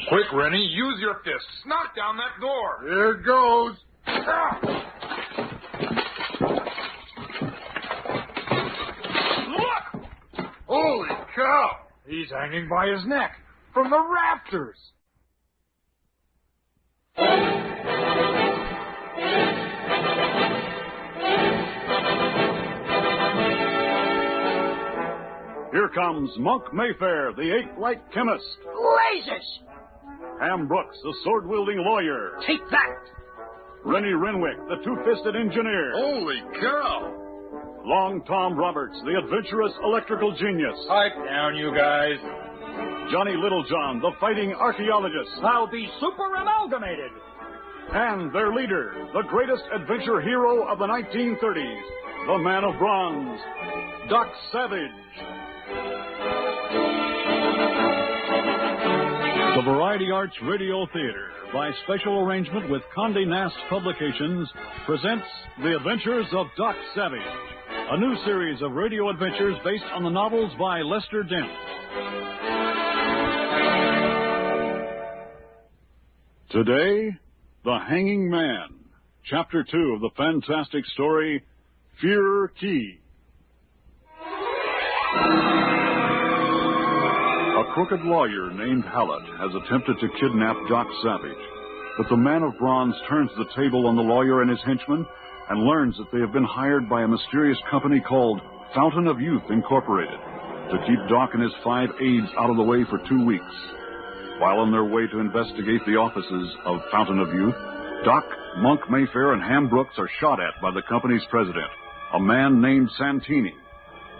Quick, Rennie, use your fists. Knock down that door. Here goes. Look! Holy cow! He's hanging by his neck from the rafters. Here comes Monk Mayfair, the ape-like chemist. Blazes! Ham Brooks, the sword-wielding lawyer. Take that! Rennie Renwick, the two-fisted engineer. Holy cow! Long Tom Roberts, the adventurous electrical genius. Pipe down, you guys. Johnny Littlejohn, the fighting archaeologist. I'll be super amalgamated. And their leader, the greatest adventure hero of the 1930s, the man of bronze, Doc Savage. The Variety Arts Radio Theater, by special arrangement with Condé Nast Publications, presents The Adventures of Doc Savage, a new series of radio adventures based on the novels by Lester Dent. Today, The Hanging Man, Chapter 2 of the fantastic story, Fear Key. A crooked lawyer named Hallett has attempted to kidnap Doc Savage, but the man of bronze turns the table on the lawyer and his henchmen and learns that they have been hired by a mysterious company called Fountain of Youth Incorporated to keep Doc and his 5 aides out of the way for 2 weeks. While on their way to investigate the offices of Fountain of Youth, Doc, Monk Mayfair, and Ham Brooks are shot at by the company's president, a man named Santini.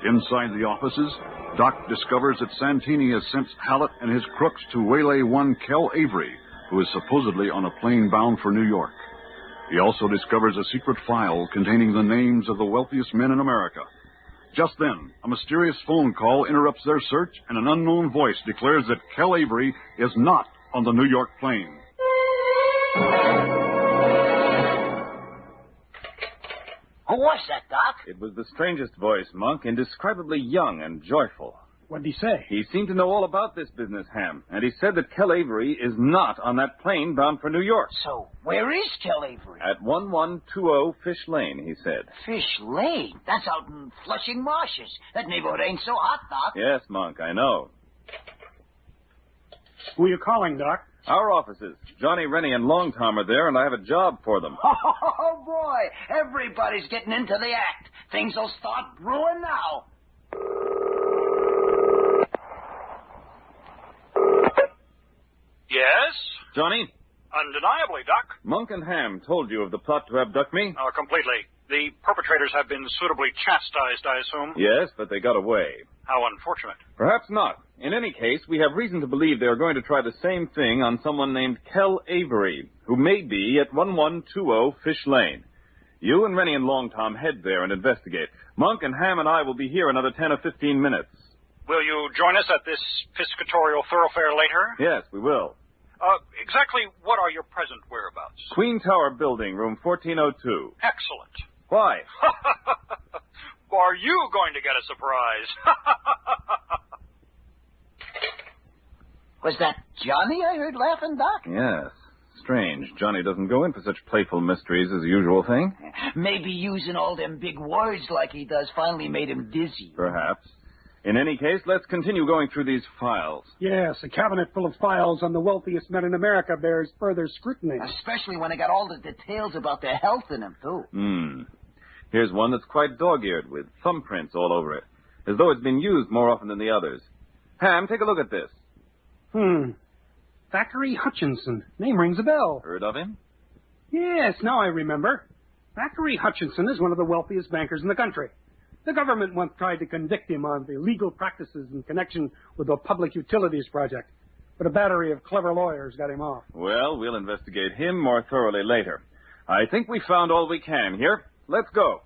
Inside the offices, Doc discovers that Santini has sent Hallett and his crooks to waylay one Kel Avery, who is supposedly on a plane bound for New York. He also discovers a secret file containing the names of the wealthiest men in America. Just then, a mysterious phone call interrupts their search, and an unknown voice declares that Kel Avery is not on the New York plane. Who was that, Doc? It was the strangest voice, Monk, indescribably young and joyful. What'd he say? He seemed to know all about this business, Ham, and he said that Kel Avery is not on that plane bound for New York. So, where is Kel Avery? At 1120 Fish Lane, he said. Fish Lane? That's out in Flushing Marshes. That neighborhood ain't so hot, Doc. Yes, Monk, I know. Who are you calling, Doc? Our offices. Johnny, Rennie, and Long Tom are there, and I have a job for them. Oh, boy. Everybody's getting into the act. Things will start brewing now. Yes? Johnny, Undeniably, Doc. Monk and Ham told you of the plot to abduct me? Completely. The perpetrators have been suitably chastised, I assume. Yes, but they got away. How unfortunate. Perhaps not. In any case, we have reason to believe they are going to try the same thing on someone named Kel Avery, who may be at 1120 Fish Lane. You and Rennie and Long Tom head there and investigate. Monk and Ham and I will be here another 10 or 15 minutes. Will you join us at this piscatorial thoroughfare later? Yes, we will. Exactly what are your present whereabouts? Queen Tower Building, room 1402. Excellent. Why? Are you going to get a surprise? Was that Johnny I heard laughing, Doc? Yes. Strange. Johnny doesn't go in for such playful mysteries as a usual thing. Maybe using all them big words like he does finally made him dizzy. Perhaps. In any case, let's continue going through these files. Yes, a cabinet full of files on the wealthiest men in America bears further scrutiny. Especially when they got all the details about their health in them, too. Here's one that's quite dog-eared with thumbprints all over it, as though it's been used more often than the others. Ham, take a look at this. Thackeray Hutchinson. Name rings a bell. Heard of him? Yes, now I remember. Thackeray Hutchinson is one of the wealthiest bankers in the country. The government once tried to convict him on illegal practices in connection with a public utilities project, but a battery of clever lawyers got him off. Well, we'll investigate him more thoroughly later. I think we found all we can here. Let's go.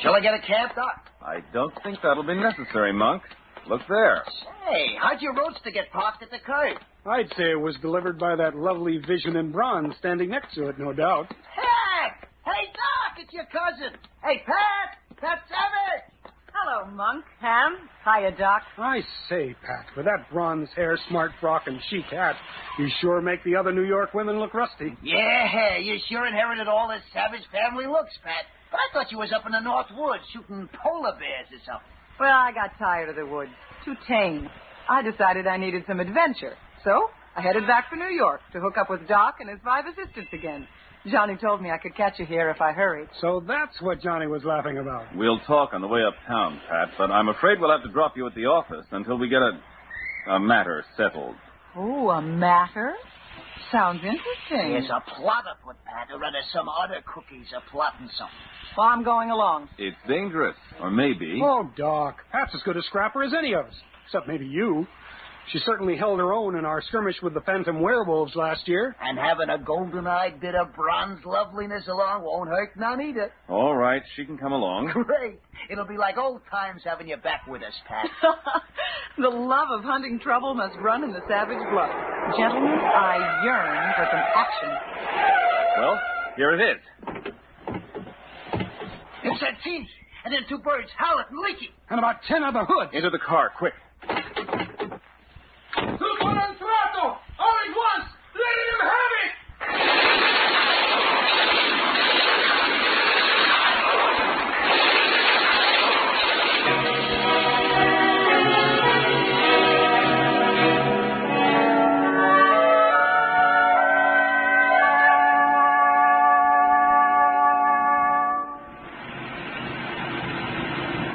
Shall I get a cab, Doc? I don't think that'll be necessary, Monk. Look there. Hey, how'd your roadster get parked at the curb? I'd say it was delivered by that lovely vision in bronze standing next to it, no doubt. Hey! Hey, Doc! Doc, it's your cousin. Hey, Pat! Pat Savage! Hello, Monk. Ham. Hiya, Doc. I say, Pat, with that bronze hair, smart frock, and chic hat, you sure make the other New York women look rusty. Yeah, you sure inherited all this Savage family looks, Pat. But I thought you was up in the North Woods shooting polar bears or something. Well, I got tired of the woods. Too tame. I decided I needed some adventure. So I headed back for New York to hook up with Doc and his 5 assistants again. Johnny told me I could catch you here if I hurried. So that's what Johnny was laughing about. We'll talk on the way uptown, Pat, but I'm afraid we'll have to drop you at the office until we get a matter settled. Oh, a matter? Sounds interesting. There's a plot afoot, Pat, or rather some other cookies are plotting something. Well, I'm going along. It's dangerous, or maybe. Oh, Doc, Pat's as good a scrapper as any of us, except maybe you. She certainly held her own in our skirmish with the Phantom Werewolves last year. And having a golden-eyed bit of bronze loveliness along won't hurt none either. All right, she can come along. Great. It'll be like old times having you back with us, Pat. The love of hunting trouble must run in the savage blood. Gentlemen, I yearn for some action. Well, here it is. It's that team. And then 2 birds, Howlett and Leaky. And about 10 other hoods. Into the car, quick. All at once! Let him have it!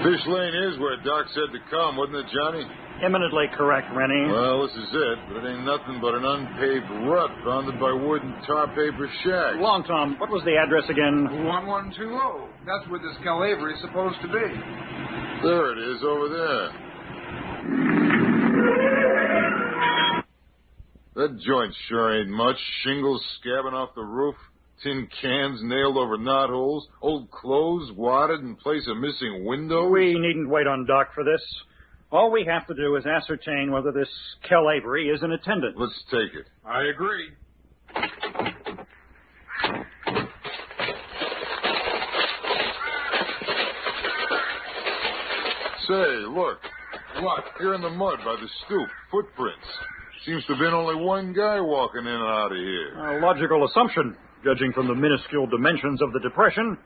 Fish Lane is where Doc said to come, wasn't it, Johnny? Eminently correct, Rennie. Well, this is it, but it ain't nothing but an unpaved rut bounded by wood and tar paper shacks. Long Tom, what was the address again? 1120. That's where this Cal Avery's supposed to be. There it is, over there. That joint sure ain't much. Shingles scabbing off the roof, tin cans nailed over knotholes, old clothes wadded in place of missing windows. We needn't wait on Doc for this. All we have to do is ascertain whether this Kel Avery is in attendance. Let's take it. I agree. Say, look. What? Here in the mud by the stoop. Footprints. Seems to have been only one guy walking in and out of here. A logical assumption, judging from the minuscule dimensions of the depression.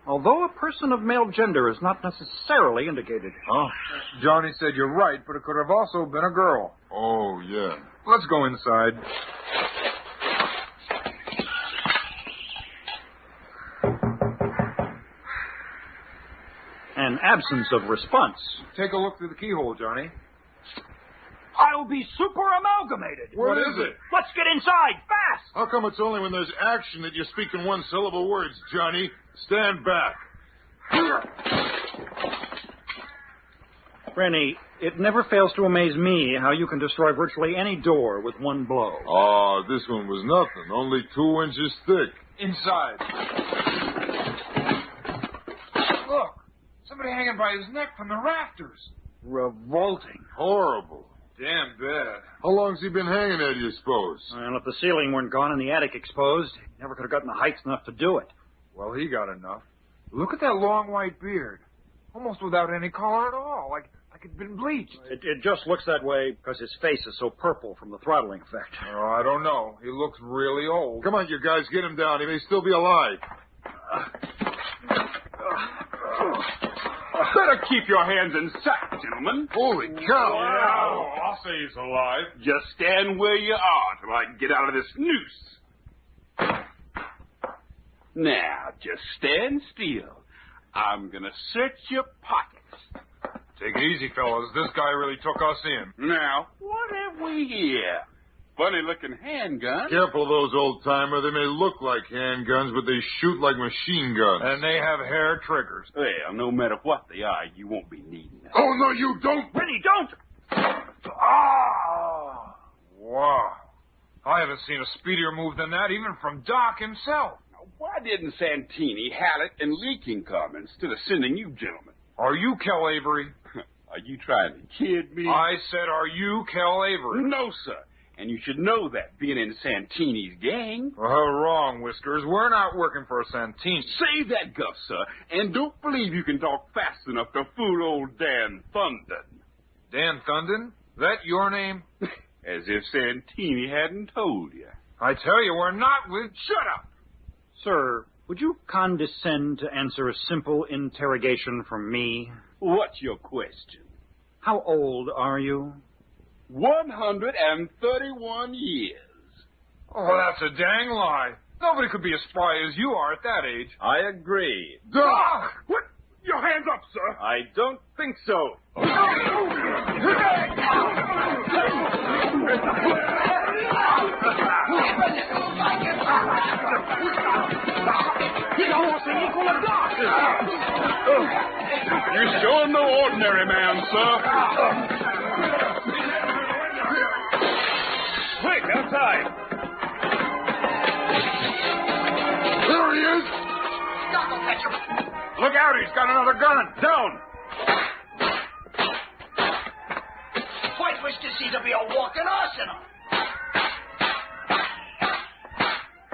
Although a person of male gender is not necessarily indicated. Oh, Johnny said you're right, but it could have also been a girl. Oh, yeah. Let's go inside. An absence of response. Take a look through the keyhole, Johnny. I'll be super amalgamated. What is it? Let's get inside, fast! How come it's only when there's action that you speak in one-syllable words, Johnny? Stand back. Rennie, it never fails to amaze me how you can destroy virtually any door with one blow. Oh, this one was nothing. Only 2 inches thick. Inside. Look. Somebody hanging by his neck from the rafters. Revolting. Horrible. Damn bad. How long's he been hanging there, do you suppose? And if the ceiling weren't gone and the attic exposed, he never could have gotten the heights enough to do it. Well, he got enough. Look at that long white beard. Almost without any color at all. Like it'd been bleached. It just looks that way because his face is so purple from the throttling effect. Oh, I don't know. He looks really old. Come on, you guys, get him down. He may still be alive. Better keep your hands in sight, gentlemen. Holy cow. Wow, I'll say he's alive. Just stand where you are till I can get out of this noose. Now, just stand still. I'm going to search your pockets. Take it easy, fellas. This guy really took us in. Now, what have we here? Funny-looking handgun. Careful of those old-timer. They may look like handguns, but they shoot like machine guns. And they have hair triggers. Well, no matter what they are, you won't be needing them. Oh, no, you don't. Rennie, don't! Ah! Wow. I haven't seen a speedier move than that, even from Doc himself. Now, why didn't Santini, Hallett, and Leaking come instead of sending you gentlemen? Are you Kel Avery? Are you trying to kid me? I said, are you Kel Avery? No, sir. And you should know that, being in Santini's gang. Well, how wrong, Whiskers. We're not working for Santini. Save that guff, sir, and don't believe you can talk fast enough to fool old Dan Thunden. Dan Thunden? That your name? As if Santini hadn't told you. I tell you, we're not with... Shut up! Sir, would you condescend to answer a simple interrogation from me? What's your question? How old are you? 131 years. Oh, that's a dang lie. Nobody could be as spry as you are at that age. I agree. Doc! What? Your hands up, sir! I don't think so. He's almost the equal of Doc. You're sure no ordinary man, sir. Quick, outside. There he is! Doc will catch him. Look out, he's got another gun. Down. White Whiskers seems to be a walking arsenal.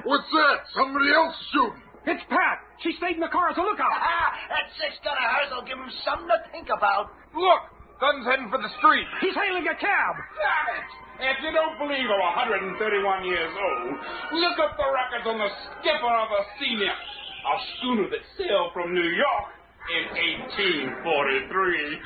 What's that? Somebody else shooting. It's Pat. She stayed in the car as a lookout. That six-gun of hers will give him something to think about. Look, Thunn's heading for the street. He's hailing a cab. Damn it! If you don't believe I'm 131 years old, look up the records on the skipper of a Sea Nymph, a schooner that sailed from New York in 1843.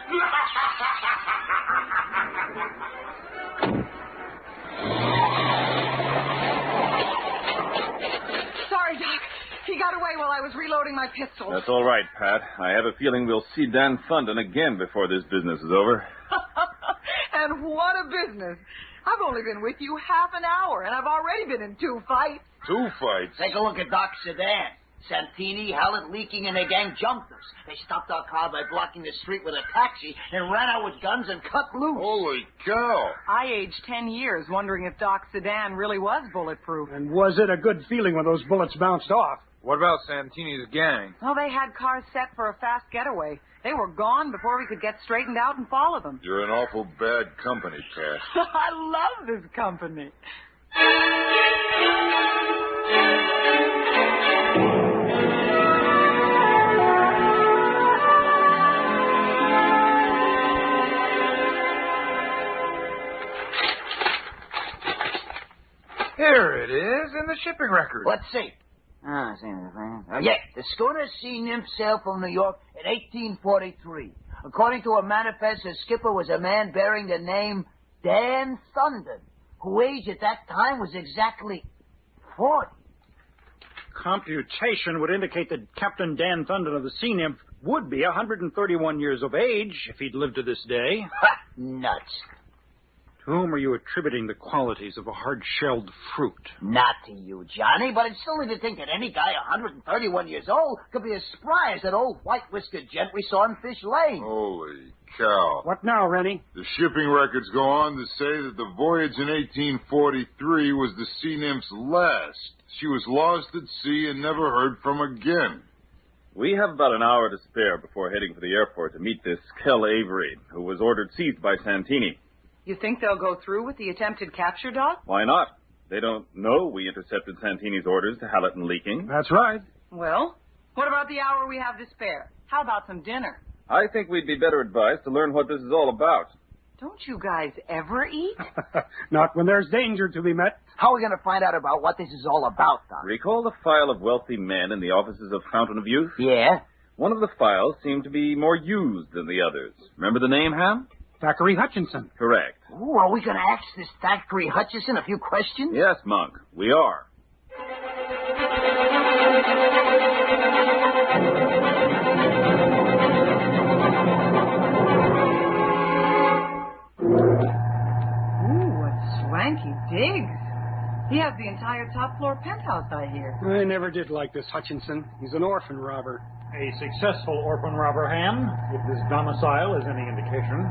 Sorry, Doc. He got away while I was reloading my pistol. That's all right, Pat. I have a feeling we'll see Dan Thunden again before this business is over. And what a business. I've only been with you half an hour, and I've already been in 2 fights. 2 fights? Take a look at Doc's sedan. Santini, Hallett, Leaking, and their gang jumped us. They stopped our car by blocking the street with a taxi and ran out with guns and cut loose. Holy cow. I aged 10 years wondering if Doc's sedan really was bulletproof. And was it a good feeling when those bullets bounced off? What about Santini's gang? Well, they had cars set for a fast getaway. They were gone before we could get straightened out and follow them. You're an awful bad company, Pat. I love this company. Here it is in the shipping record. Let's see. Yeah, the schooner Sea Nymph sailed from New York in 1843. According to a manifest, the skipper was a man bearing the name Dan Thunden, whose age at that time was exactly 40. Computation would indicate that Captain Dan Thunden of the Sea Nymph would be 131 years of age if he'd lived to this day. Ha! Nuts. To whom are you attributing the qualities of a hard-shelled fruit? Not to you, Johnny, but it's silly to think that any guy 131 years old could be as spry as that old white-whiskered gent we saw in Fish Lane. Holy cow. What now, Rennie? The shipping records go on to say that the voyage in 1843 was the Sea Nymph's last. She was lost at sea and never heard from again. We have about an hour to spare before heading for the airport to meet this Kell Avery, who was ordered seized by Santini. You think they'll go through with the attempted capture, Doc? Why not? They don't know we intercepted Santini's orders to Hallett and Leaking. That's right. Well, what about the hour we have to spare? How about some dinner? I think we'd be better advised to learn what this is all about. Don't you guys ever eat? Not when there's danger to be met. How are we going to find out about what this is all about, Doc? Recall the file of wealthy men in the offices of Fountain of Youth? Yeah? One of the files seemed to be more used than the others. Remember the name, Ham? Thackeray Hutchinson. Correct. Ooh, are we going to ask this Thackeray Hutchinson a few questions? Yes, Monk, we are. Ooh, what swanky digs. He has the entire top floor penthouse, I hear. I never did like this Hutchinson. He's an orphan robber. A successful orphan robber, Ham, if his domicile is any indication.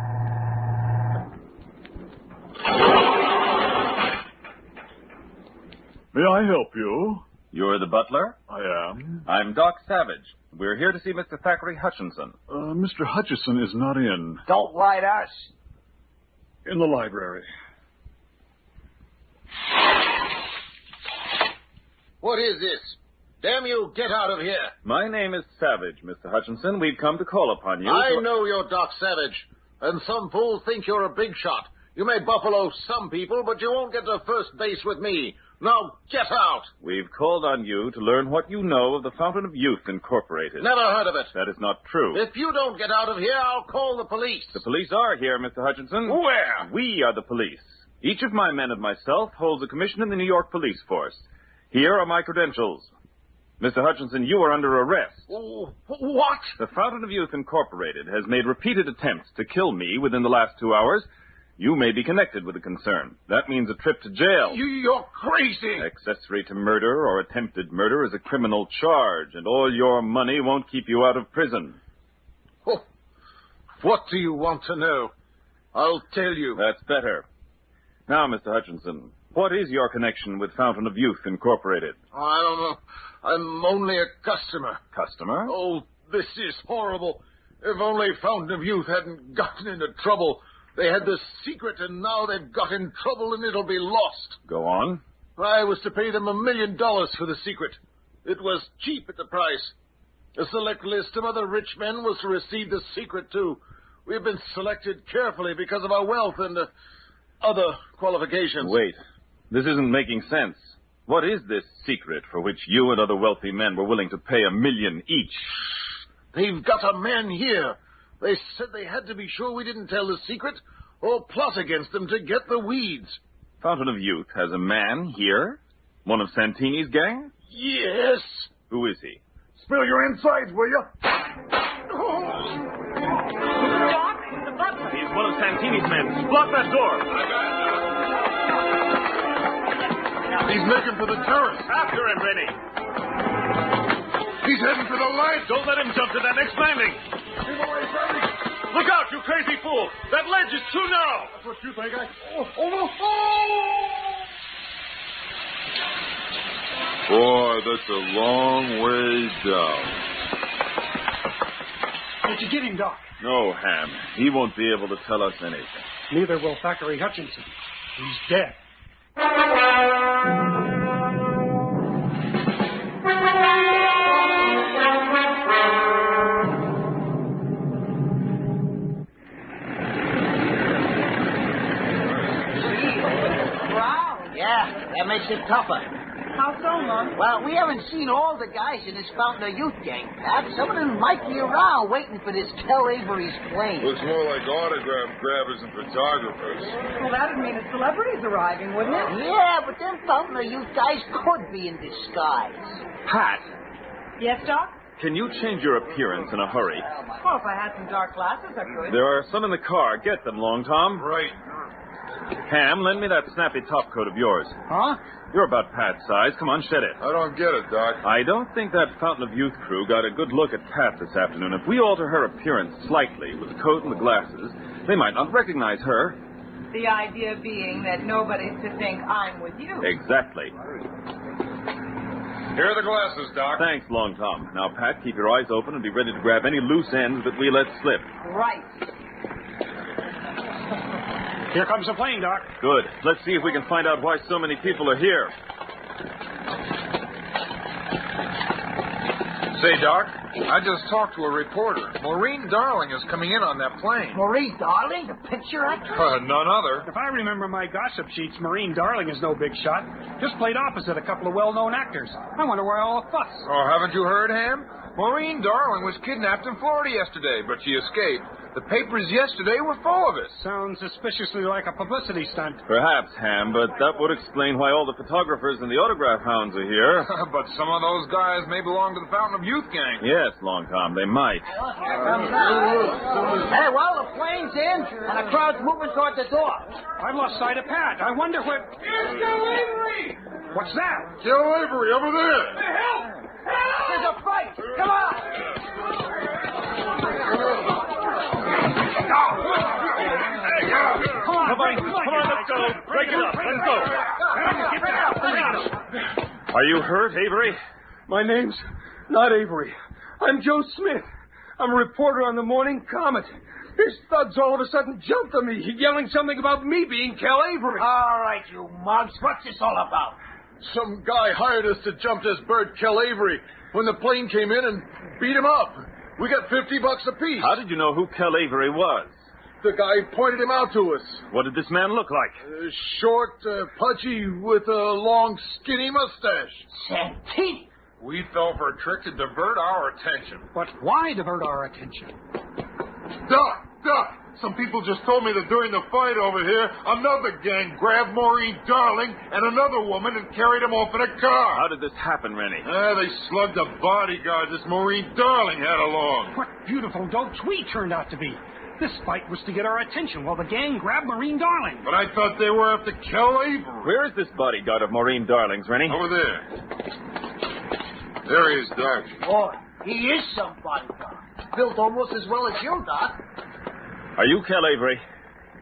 May I help you? You're the butler? I am. I'm Doc Savage. We're here to see Mr. Thackeray Hutchinson. Mr. Hutchinson is not in. Don't lie to us. In the library. What is this? Damn you, get out of here. My name is Savage, Mr. Hutchinson. We've come to call upon you. I know you're Doc Savage, and some fools think you're a big shot. You may buffalo some people, but you won't get to first base with me. Now, get out. We've called on you to learn what you know of the Fountain of Youth Incorporated. Never heard of it. That is not true. If you don't get out of here, I'll call the police. The police are here, Mr. Hutchinson. Where? We are the police. Each of my men and myself holds a commission in the New York Police Force. Here are my credentials. Mr. Hutchinson, you are under arrest. What? The Fountain of Youth Incorporated has made repeated attempts to kill me within the last 2 hours. You may be connected with the concern. That means a trip to jail. You're crazy. Accessory to murder or attempted murder is a criminal charge, and all your money won't keep you out of prison. Oh, what do you want to know? I'll tell you. That's better. Now, Mr. Hutchinson, what is your connection with Fountain of Youth Incorporated? I don't know. I'm only a customer. Customer? Oh, this is horrible. If only Fountain of Youth hadn't gotten into trouble. They had the secret, and now they've got in trouble, and it'll be lost. Go on. I was to pay them $1 million for the secret. It was cheap at the price. A select list of other rich men was to receive the secret, too. We've been selected carefully because of our wealth and other qualifications. Wait. This isn't making sense. What is this secret for which you and other wealthy men were willing to pay $1 million each? They've got a man here. They said they had to be sure we didn't tell the secret or plot against them to get the weeds. Fountain of Youth has a man here? One of Santini's gang? Yes. Who is he? Spill your insides, will you? He's one of Santini's men. Block that door. He's making for the terrace. After him, Rennie. He's heading for the light. Don't let him jump to that next landing. Look out, you crazy fool. That ledge is too narrow. That's what you think, Boy, that's a long way down. Did you get him, Doc? No, Ham. He won't be able to tell us anything. Neither will Thackeray Hutchinson. He's dead. Yeah, that makes it tougher. How so, Mom? Well, we haven't seen all the guys in this Fountain of Youth gang, Pat. Some of them might be around waiting for this Kel Avery's plane. Looks more like autograph grabbers and photographers. Well, that'd mean a celebrity's arriving, wouldn't it? Yeah, but them Fountain of Youth guys could be in disguise. Pat, Yes, Doc? can you change your appearance in a hurry? Well, if I had some dark glasses, I could. There are some in the car. Get them, Long Tom. Right. Ham, lend me that snappy topcoat of yours. Huh? You're about Pat's size. Come on, shed it. I don't get it, Doc. I don't think that Fountain of Youth crew got a good look at Pat this afternoon. If we alter her appearance slightly with the coat and the glasses, they might not recognize her. The idea being that nobody's to think I'm with you. Exactly. Here are the glasses, Doc. Thanks, Long Tom. Now, Pat, keep your eyes open and be ready to grab any loose ends that we let slip. Right. Here comes the plane, Doc. Good. Let's see if we can find out why so many people are here. Say, Doc, I just talked to a reporter. Maureen Darling is coming in on that plane. Maureen Darling, the picture actress? None other. If I remember my gossip sheets, Maureen Darling is no big shot. Just played opposite a couple of well-known actors. I wonder why all the fuss. Oh, haven't you heard, Ham? Maureen Darling was kidnapped in Florida yesterday, but she escaped. The papers yesterday were full of it. Sounds suspiciously like a publicity stunt. Perhaps, Ham, but that would explain why all the photographers and the autograph hounds are here. But some of those guys may belong to the Fountain of Youth gang. Yes, Long Tom, they might. Hey, well, the plane's in, and the crowd's moving toward the door. I've lost sight of Pat. I wonder where... Here's Kel Avery! What's that? Kel Avery, over there. Help! There's a fight! Come on! Come on, let's go. Break it up. Let's go. Are you hurt, Avery? My name's not Avery. I'm Joe Smith. I'm a reporter on the Morning Comet. These thugs all of a sudden jumped on me, yelling something about me being Kel Avery. All right, you mugs. What's this all about? Some guy hired us to jump this bird, Kel Avery, when the plane came in and beat him up. We got $50 apiece. How did you know who Kel Avery was? The guy pointed him out to us. What did this man look like? Short, pudgy, with a long, skinny mustache. Santini! We fell for a trick to divert our attention. But why divert our attention? Doc! Some people just told me that during the fight over here, another gang grabbed Maureen Darling and another woman and carried them off in a car. How did this happen, Rennie? They slugged the bodyguard this Maureen Darling had along. What beautiful dopes we turned out to be. This fight was to get our attention while the gang grabbed Maureen Darling. But I thought they were after Kel Avery. Where is this bodyguard of Maureen Darling's, Rennie? Over there. There he is, Doc. Boy, he is some bodyguard. Built almost as well as you, Doc. Are you Kel Avery?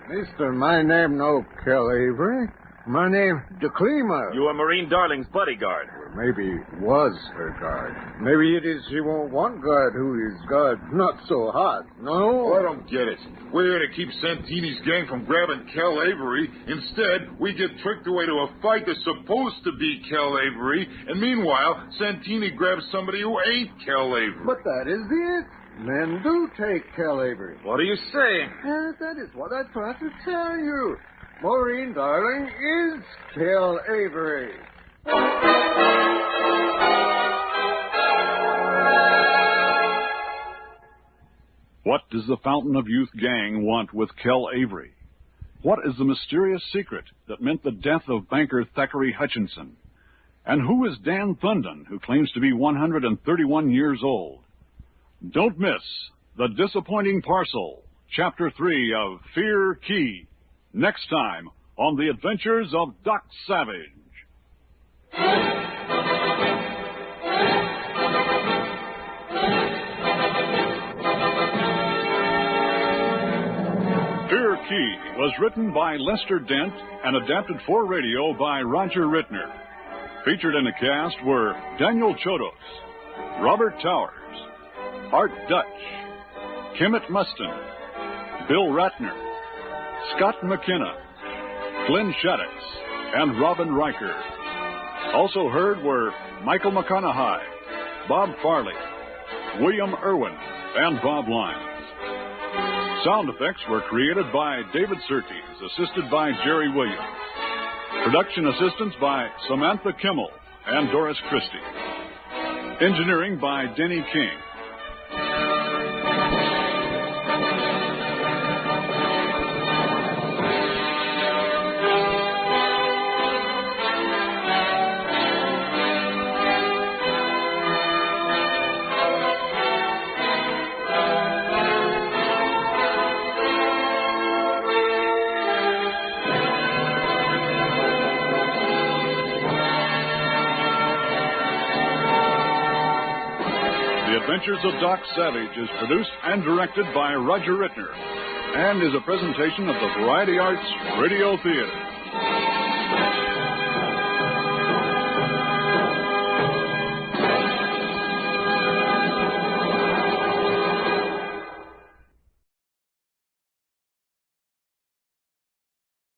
Mister, my name no Kel Avery. My name DeClema. You are Maureen Darling's bodyguard. Maybe was her guard. Maybe it is she won't want guard who is guard not so hot. No? I don't get it. We're here to keep Santini's gang from grabbing Kel Avery. Instead, we get tricked away to a fight that's supposed to be Kel Avery, and meanwhile, Santini grabs somebody who ain't Kel Avery. But that is it. Men do take Kel Avery. What are you saying? Yes, that is what I tried to tell you. Maureen Darling is Kel Avery. What does the Fountain of Youth gang want with Kel Avery? What is the mysterious secret that meant the death of banker Thackeray Hutchinson? And who is Dan Thunden, who claims to be 131 years old? Don't miss The Disappointing Parcel, Chapter 3 of Fear Key, next time on The Adventures of Doc Savage. Fear Key was written by Lester Dent and adapted for radio by Roger Rittner. Featured in the cast were Daniel Chodos, Robert Towers, Art Dutch, Kimmett Mustin, Bill Ratner, Scott McKenna, Glenn Shaddix, and Robin Riker. Also heard were Michael McConaughey, Bob Farley, William Irwin, and Bob Lyons. Sound effects were created by David Surtees, assisted by Jerry Williams. Production assistance by Samantha Kimmel and Doris Christie. Engineering by Denny King. Adventures of Doc Savage is produced and directed by Roger Rittner and is a presentation of the Variety Arts Radio Theater.